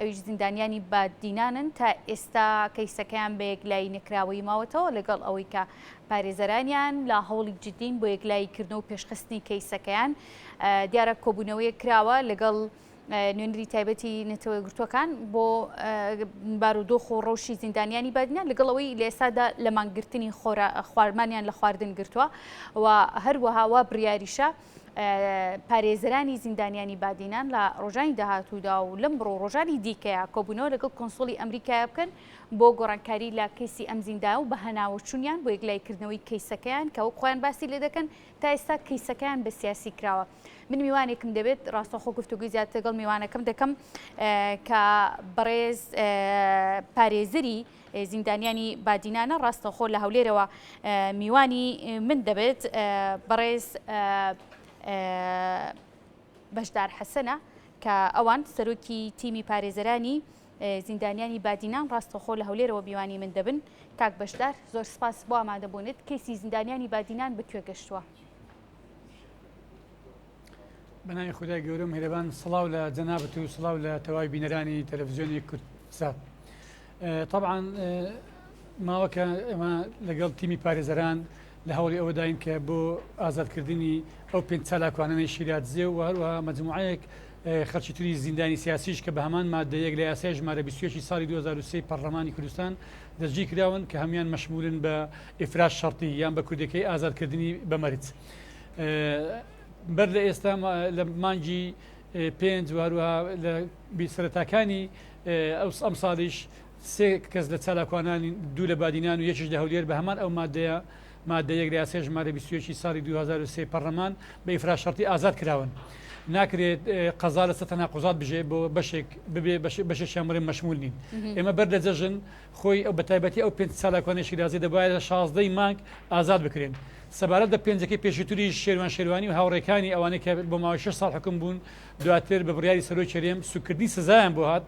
ئەویش زیندانیانی بادینانن تا ئێستا کەیسەکەیان بە یەکلایی نەکراوەی ماوەتەوە لەگەڵ ئەوەی کە پارێزەرانیان لە هەوڵی جدین بۆ یەکلاییکردنەوە و پێشخستنی کەیسەکەیان دیارە کۆبوونەوەی کراوە لەگەڵ نوێنەری تایبەتی نەتەوە گرتوەکان بۆ بارودۆخ و ڕەوشی زیندانیانی بادینان لەگەڵەوەی لە ئێستادا لە مانگرتنی خواردمانیان لە خواردن گرتووە و هەروەها وا بڕیاریشە پارێزەرانی زیندانیانی بادینان لە ڕۆژانی داهاتوودا و لەم بڕۆ ڕۆژانی دیکەیە کۆبوونەوە لەگەڵ کۆنسۆلی ئەمریکایە بکەن بۆ گۆڕانکاری لە کەیسی ئەم زیندان و بە هەناوەچوونیان بۆ یەکلایکردنەوەی کەیسەکەیان کە وەک خۆیان باسی لێ دەکەن تا ئێستا کەیسەکەیان بە سیاسی کراوە. من میوانێکم دەبێت ڕاستەخۆ گفتوگوی زیاتر لەگەڵ میوانەکەم دەکەم کە بەڕێز پارێزەری زیندانیانی بادینانە ڕاستەخۆ لە هەولێرەوە میوانی من دەبێت بەڕێز بەشدار حەسەنە کە ئەوان سەرۆکی تیمی پارێزەرانی زیندانیانی بادینان ڕاستەخۆ لە هەولێرەوە میوانی من دەبن. کاک بەشدار زۆر سپاس بۆ ئامادەبوونت. کەیسی زیندانیانی بادینان بەکوێ گەشتووە؟ بەناوی خودای گەورەم هێرەبان سڵاو لە جەنابەت و سڵاو لە تەواوی بینەرانی تەلەڤیزیۆنی کورتسات. طبعاً ماوەکە ئەمە لەگەڵ تیمی پارێزەران لە هەوڵی ئەوەداین کە بۆ ئازادکردنی ئەو پێنج چالاکوانەی شیراتزێ و هەروەها مەجموعەیەک خەڵکی توری زیندانی سیاسیش کە بە هەمان مادەیەک لە یاسای ژمارە 21 ساڵی 2023 پەرلەمانی کوردستان دەستگیر کراون کە هەمان مەشمولن بە ئیفراش شەرطی یان بە کوردەکەی ئازادکردنی بەمەرج. بەر لە ئێستا لە مانگی پێنج هەروەها لە سەرەتاکانی ئەم ساڵیش سێ کەس لە چالاکوانانی دوو لە بادینان و یەکیش لە هەولێر بە هەمان ئەو مادەیەک لە یاسای ژمارە 21 ساڵی 2023 پەرلەمان بە ئیفراش شەرطی ئازاد کراون. ناکرێت قەزا لەسەر تەناقوزات بژێ بۆ بەشێک ببێ بەشێکیان بڵێ مەشمول نین. ئێمە بەر لە جەژن خۆی ئەو بەتایبەتی ئەو پێنج چالاکوانەی شیرازی دەبایە لە 16 مانگ ئازاد بکرێن. سەبارەت بە پێنجەکەی پێشووتری شێروانی و هاوڕێکانی ئەوانەی کە بۆ ماوەی 6 ساڵ حکم بوون دواتر بە بڕیاری سەرۆکی هەرێم سوکردنی سزایان بۆ هات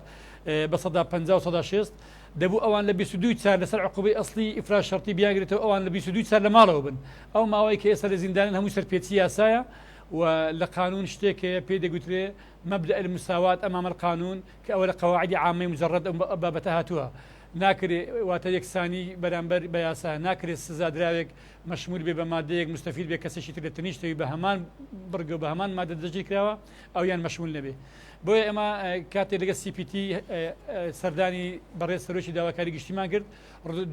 بە 150 و 160 دەبوو ئەوان لە 22 چار لەسەر عقوبەی ئەسلی ئیفراش شەرطی بیانگرێتەوە ئەوان لە 22 چار لە ماڵەوە بن. ئەو ماوەی کە ئێستا لە زیندانن هەموو سەرپێچی یاسایە و لە قانون شتێکەیە پێ دەگوترێ مەبدأ المساوات ئەمام القانون کە ئەوە لە قەواعیدی عامەی مجەڕەد بابەتە هاتووە. ناکرێت واتە یەکسانی بەرامبەر بە یاسا ناکرێت سزادراوێک مەشمول بێ بە مادەیەک مستەفید بێ کەسێکی تر لە تەنیشتەوی بە هەمان بڕگە بە هەمان مادە دەستگیر کراوە ئەویان مەشمول نەبێ. بۆیە ئێمە کاتێک لەگە CPT سەردانی بەڕێز سەرۆکی داواکاری گشتیمان کرد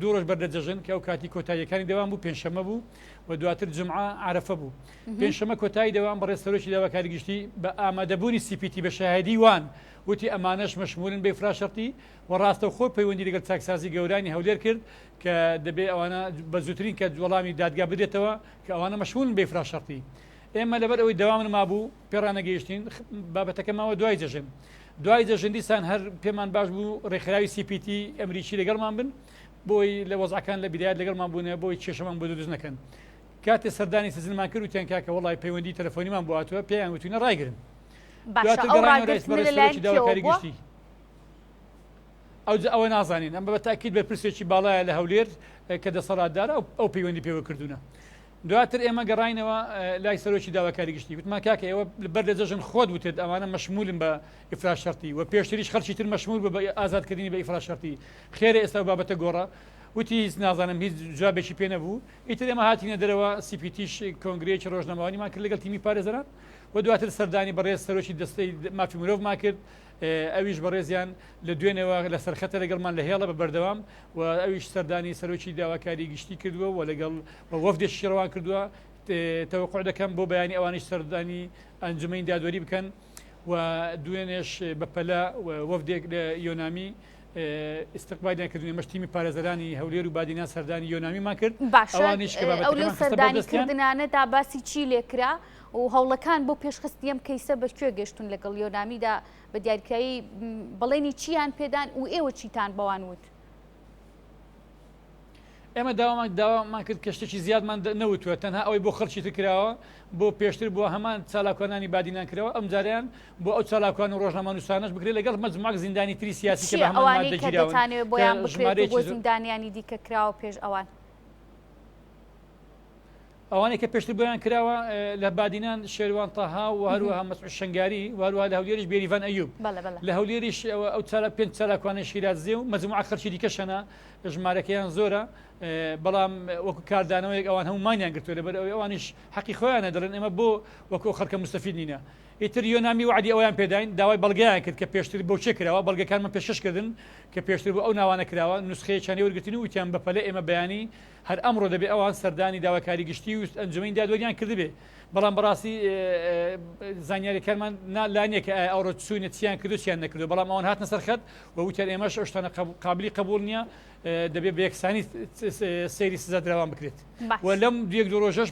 دوو ڕۆژ بەردەجەژن کە ئەو کاتی کۆتاییەکانی دەوام بوو پێنجشەمە بوو و دواتر جمعە عەرەفە بوو. پێنجشەمە کۆتایی دەوام بەڕێز سەرۆکی داواکاری گشتی بە ئامادەبوونی CPT بە شاهدی وان وتی ئەمانەش مەشمولن بە ئیفراش شەرطی و ڕاستەوخۆ پەیوەندی لەگەڵ چاکسازی گەورانی هەولێر کرد کە دەبێ ئەوانە بە زووترین کە وەڵامی دادگا بدرێتەوە کە ئەوانە مەشمولن بە ئیفراش شەرطی. ئێمە لەبەر ئەوەی دەوام مابوو پێڕانەگەیشتین بابەتەکە ماوە دوای جەژن دیسان هەر پێمان باش بوو ڕێکخراوی CPT ئەمریکی لەگەڵمان بن بۆی لە وەزعەکان لە بیدایەت لەگەڵمان بوونێ بۆی کێشەمان بۆ دروست نەکەن. کاتێ سەردانی سزنمان کرد وتیان کاکە وەڵای پەیوەندی تەلەفۆنیمان بۆ هاتووە پێیان وتوینە ڕایگرن. داواکاری گشتی ئەوە نازانین ئەم بە تاکید بە پرسێکی باڵایە لە هەولێر کە دەسەڵاتدارە ئەو پەیوەندی پێوە کردوونە. دواتر ئێمە گەڕاینەوە لای سەرۆکی داواکاری گشتی وتمان کاکە ئێوە بەر لە جەژن خۆت وتێت ئەوانە مەشمولن بە ئیفراش شەرطی و پێشتریش خەڵکی تر مەشمول بە ئازادکردنی بە ئیفراش شەرطی. خێرە ئێستا بابەتە گۆڕە وتی هیچ نازانم هیچ جوابێکی پێ نەبوو. ئیتر ئێمە هاتینە دەرەوە CPTش کۆنگرەیەکی ڕۆژنامەوانیمان کرد لەگەڵ تیمی پارێزەران و دواتر سەردانی بەڕێز سەرۆکی دەستەی مافی مرۆڤمان کرد ئەویش بەڕێزیان لە دوێنەوە لە سەرخەتە لەگەڵمان لە هێڵە بە بەردەوام و ئەویش سەردانی سەرۆکی داواکاری گشتی کردووە و لەگەڵ وەفدێکی ڕەوان کردووە. تەوەقع دەکەم بۆ بەیانی ئەوانش سەردانی ئەنجومەی دادوەری بکەن و دوێنێش بەپەلا وەفدێک لە یۆنامی استقبالیان کردوونی مەشتیمی پارێزەرانی هەولێر و بادینان سەردانی یۆنامیمان کرد. ئەوانیش ئەو لەو سەردانیکردنانەدا باسی چی لێکرا و هەوڵەکان بۆ پێشخستی ئەم کەیسە بەکوێ گەشتون لەگەڵ یۆنامیدا بە دیاریکایی بەڵێنی چیان پێدان و ئێوە چیتان بەوان وت؟ ئێمە داوامان کرد کە شتێکی زیادمان نەوتوە تەنها ئەوەی بۆ خەڵکی تکراوە بۆ پێشتر بۆ هەمان چالاکوانانی بادینان کراوە ئەم جاریان بۆ ئەو چالاکوان و ڕۆژنامە نووسانەش بکرێت لەگەڵ مەجموعەک زیندانی تری سیاسی کە بە هەمان دەگیراون بۆیان بکرێت بۆ زیندانیانی دیکە کراوە پێش ئەوان. ئەوانەی کە پێشتر بۆیان کراوە لە بادینان شێروان تاها و هەروەها مەسعود شنگاری و هەروەها لە هەولێریش بێریڤان ئەیوب لە هەولێریش ئەو چارە پێنج چالاکوانە شیرازێ و مەجموعە خەرچی دیکەشەنە ژمارەکەیان زۆرە بەڵام وەکو کاردانەوەیەک ئەوان هەمومانیان گرتووە لەبەر ئەوانیش حەقی خۆیانە دەڵێن ئێمە بۆ وەکو خەڵکە مستەفید نینە. ئیتر یۆنامی وعدی ئەویان پێداین داوای بەڵگەیان کرد کە پێشتر بۆ چێ کراوە بەڵگەکانمان پێشکەشکردن کە پێشتر بۆ ئەو ناوانە کراوە نوسخەیەکیانی وەرگرتنی و وتیان بەپەلە ئێمە بەیانی هەر ئەمڕۆ دەبێ ئەوان سەردانی داواکاری گشتی و ئەنجومەی دادوەریان کردبێ بەڵام بەڕاستی زانیاریەکانمان لانیە کە ئەوڕۆ چوونە چیان کردو چیان نەکردو بەڵام ئەوان هاتنە سەر خەت و وتیان ئێمەش ئەو شتانە قابلی قبول نییە دەبێت بە یەکسانی سەیری سزا دراوان بکرێت و لەم دوێک دو ڕۆژەش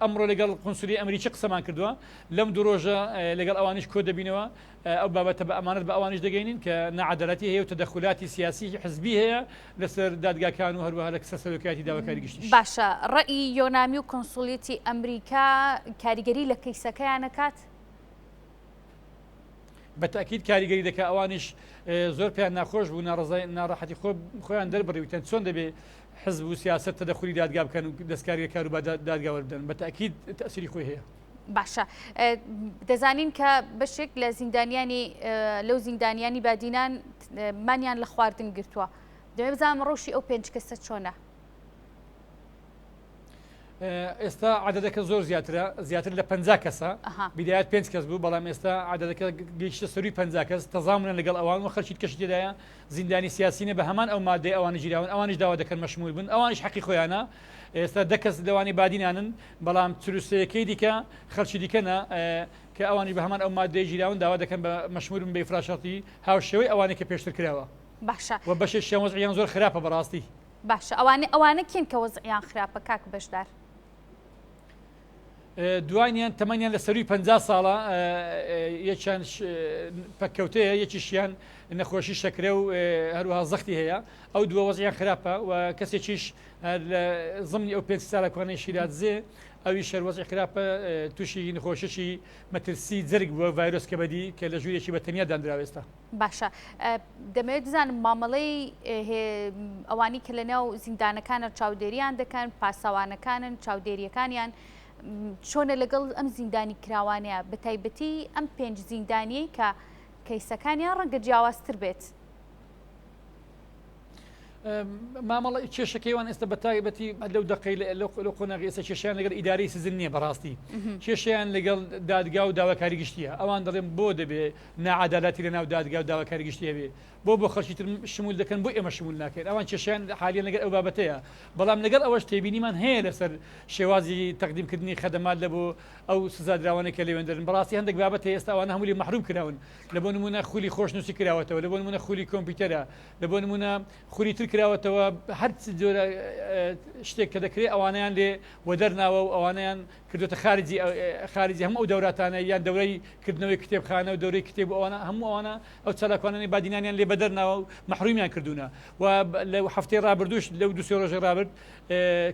ئەمڕۆ لەگەڵ قونسولی ئەمریکی قسەمان کردووە لەم دو ڕۆژە لەگەڵ ئەوانیش کۆ دەبینەوە ئەو بابەتە بە ئەمانەت بە ئەوانش دەگەینین کە نەعادەڵەتی هەیە و تەدەخولاتی سیاسی حزبی هەیە لەسەر دادگاکان و هەروەها لە کسە سەرۆکایەتی داواکاری گشتی. باشە ڕەئی یۆنامی و کۆنسوڵێتی ئەمریکا کاریگەری لە کەیسەکەیان نەکات؟ بەتاکید کاریگەری دەکات ئەوانش زۆر پێیان ناخۆش بوو ناڕەحەتی خۆیان دەربڕیوتەن چۆن دەبێت حزب و سیاست تەدەخولی دادگا بکەن و دەستکاری کار و دادگا وەردەن بەتاکید تەسیری خۆی هەیە. باشە دەزانین کە بەشێک لە زیندانیانی لەو زیندانیانی بادینان مانیان لە خواردن گرتووە دەبێت بزانم ڕۆژی ئەو پێنج کەسە چۆنە؟ ئێستا عادەدەکە زۆر زیاتر لە 50 کەسە بیدایەت 5 کەس بوو بەڵام ئێستا عادەدەکە گەیشتە سەروی 50 کەس تەزامنە لەگەڵ ئەوان و خەرچیت کەشی تێدایە زیندانی سیاسینە بە هەمان ئەو مادەی ئەوانە ژیراون ئەوانش داوا دەکەن مەشمول بن ئەوانش حەقی خۆیانە ئێستا 10 کەس لەوانی بادینانن بەڵام چروسەیەکەی دیکە خەرچی دیکەنە کە ئەوانی بە هەمان ئەو مادەی ژیراون داوا دەکەن بە مەشمول بن بە ئیفراشاتی هاوشێوەی ئەوانەی کە پێشتر کراوە. باشە و بەشێکیان وەزعیان زۆر خراپە بەڕاستی. باشە ئەوانە کێن کە وەزعیان خراپە کاک بەشدار؟ دوانیان تەمەنیان لە سەروی 50 ساڵە یەکیان پەککەوتەیە یەکیشیان نەخۆشی شەکرە و هەروەها زەختی هەیە ئەو دووە وەزعیان خراپە و کەسێکیش زمنی ئەو 5 ساڵە کوانەی شیرازێ ئەوی شەروەزی خراپە تووشی نەخۆشیی مەترسی جەرگ بووە ڤایرۆس کەبەدی کە لە ژوورێکی بە تەنیا دانراوێستا. باشە دەمەوێت بزانم مامەڵەی ئەوانی کە لە نێو زیندانەکانە چاودێریان دەکەن پاسەوانەکانن چاودێریەکانیان چۆنە لەگەڵ ئەم زیندانی کراوانەیە بە تایبەتی ئەم 5 زیندانیەی کە کەیسەکانیان ڕەنگە جیاوازتر بێت. مامەڵە کێشەکەیوان ئێستا بە تایبەتی لەو دقەی لە قۆناغی ئێستا کێشیان لەگەڵ ئیدارەی سزن نییە بەڕاستی کێشیان لەگەڵ دادگا و داواکاری گشتیە ئەوان دەڵێن بۆ دەبێ نەعادەلاتی لە ناو دادگا و داواکاری گشتیە بێ بۆ خەڵکی تر شمول دەکەن بۆ ئێمە شمول ناکەین ئەوان کێشیان حالیان لەگەڵ ئەو بابەتەیە بەڵام لەگەڵ ئەوەش تێبینیمان هەیە لەسەر شێوازی تەقدیمکردنی خەدەمات لە بۆ ئەو سزادراوانەی کە لێوێن دەرن بەڕاستی هەندێک بابەت هەیە ئێستا ئەوانە هەمووی محروم کراون لە بۆ نمونە خولی خۆشنووسی کراوەتەوە لە بۆ نمونە خولی کۆمپیوتەرە لە بۆ نمونە خولی تر کراوەتەوە هەر جۆرە شتێک کە دەکرێت ئەوانیان لێ وەدەرناوە و ئەوانیان کردوتە خارجی هەموو ئەو دەوراتانە یان دەورەی کردنەوەی کتێبخانە و دەورەی کتێب ئەوانە هەموو ئەوانە ئەو چالاکوانانی بادینانیان لێ بەدەرناوە و محرومیان کردوونە و لەو هەفتەی ڕابردوش لەو دو سێ ڕۆژە ڕابرد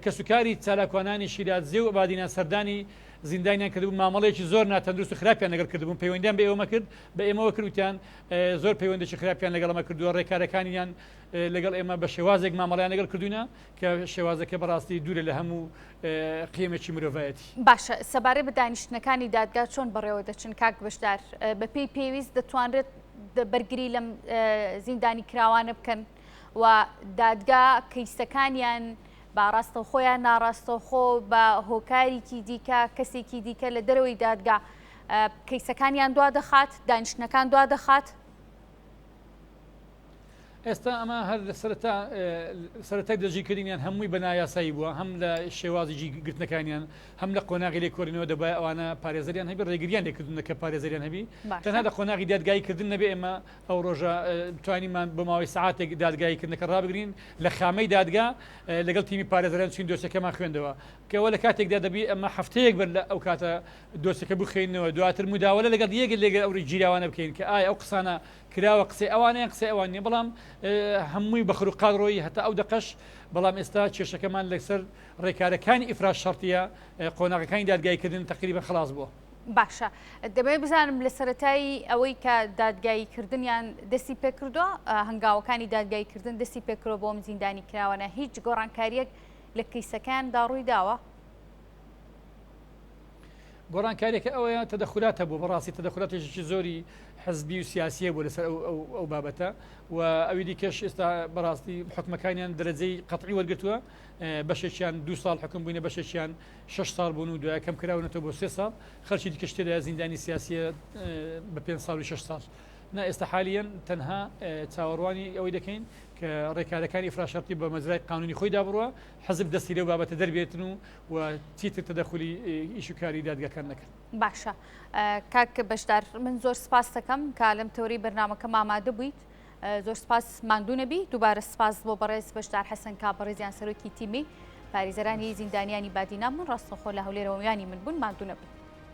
کەسوکاری چالاکوانانی شیرازێ و بادینان سەردانی زیندانیان کردبوو مامەڵەیەکی زۆر ناتەندروست و خراپیان لەگەڵ کردبوون پەیوەندیان بە ئێوەمە کرد بە ئێمەوە کردوتیان زۆر پەیوەندێکی خراپیان لەگەڵەمە کردووە ڕێکارەکانیان لەگەڵ ئێمە بە شێوازێک مامەڵیان لەگەڵ کردوینە کە شێوازەکە بەڕاستی دوورە لە هەموو قیمەتی مرۆڤایەتی. باشە سەبارەت بە دانیشتنەکانی دادگا چۆن بەڕێوە دەچن کاک بەشدار بەپێی پێویست دەتوانرێت بەرگری لەم زیندانی کراوانە بکەن و دادگا کەیسەکانیان باڕاستە خۆیان ناڕاستەخۆ بە هۆکارێکی دیکە کەسێکی دیکە لە دەرەوەی دادگا کەیسەکانیان دوا دەخات دانیشتنەکان دوا دەخات. ئێستا ئەمە هەر لە سەرەتای دەژیکردنیان هەمووی بە نایاسایی بووە هەم لە شێوازی گرتنەکانیان هەم لە قۆناغی لێکۆڵینەوە دەبای ئەوانە پارێزەریان هەبی ڕێگریان لێکردونە کە پارێزەریان هەبی تەنها لە قۆناغی دادگاییکردن نەبێ ئێمە ئەو ڕۆژە توانیمان بە ماوەی سعاتێک دادگاییکردنەکە ڕابگرین لە خامەی دادگا لەگەڵ تیمی پارێزەران چین دۆسەکەمان خوێندەوە کەەوە لە کاتێکدا دەبی ئەمە هەفتەیەک بەر لە ئەو کاتە دۆسەکە بخێنەوە دواتر مداوەلە لەگەڵ یەکێک لێگە ئەوری جیراوانە بکەین کە ئایا ئەو قسانە کراوە قسەی ئەوانیان قسەی ئەوان نیە بەڵام هەمووی بەخروقات ڕۆی هەتا ئەو دەقەش بەڵام ئێستا کێشەکەمان لەسەر ڕێکارەکانی ئیفراش شەرتیە قۆناغەکانی دادگاییکردن تقریبا خلاص بووە. باشە دەبێت بزانم لە سەرەتایی ئەوەی کە دادگاییکردنیان دەستی پێکردووە هەنگاوەکانی دادگاییکردن دەستی پێکردەوە بۆ ئەم زیندانی کراوانە هیچ گۆڕانکاریەک لە کەیسەکان داڕووی داوە؟ گۆڕانکاریەکە ئەوەیە تەدەخلاتە بوو بەڕاستی تەدەخلاتێکی زۆری حزبی و سیاسیە بوو لەسەر ئەو بابەتە و ئەوی دیکەش ئێستا بەڕاستی حکومەکانیان دەرەجەی قەتعی وەرگتووە بەشێکیان 2 ساڵ حکم بووینە بەشێکیان 6 ساڵ بوون و دوای کەم کراونەتەوە بۆ 3 ساڵ خەرچی دیکەش تێدا زیندانی سیاسیە بە 5 ساڵ و 6 ساڵ نا ئێستا حالیان تەنها چاوەڕوانی ئەوەی دەکەین کە ڕێکارەکانی ئیفراشەرتی بە مەزرای قانونی خۆی دابڕوە حەزب دەستی لەو بابەتە دەربێتن و چیتر تەدەخلی ئیش و کاری دادگاکان نەکەن. باشە کاک بەشدار من زۆر سپاس دەکەم کە لەم تەوری بەرنامەکەم ئامادە بوویت زۆر سپاس ماندوو نەبی دووبارە سپاس بۆ بەڕێز بەشدار حەسەن کابڕێزیان سەرۆکی تیمی پارێزەرانی زیندانیانی بادینە من ڕاستەخۆ لە هەولێرەوەیانی من بوون ماندوو نەبن.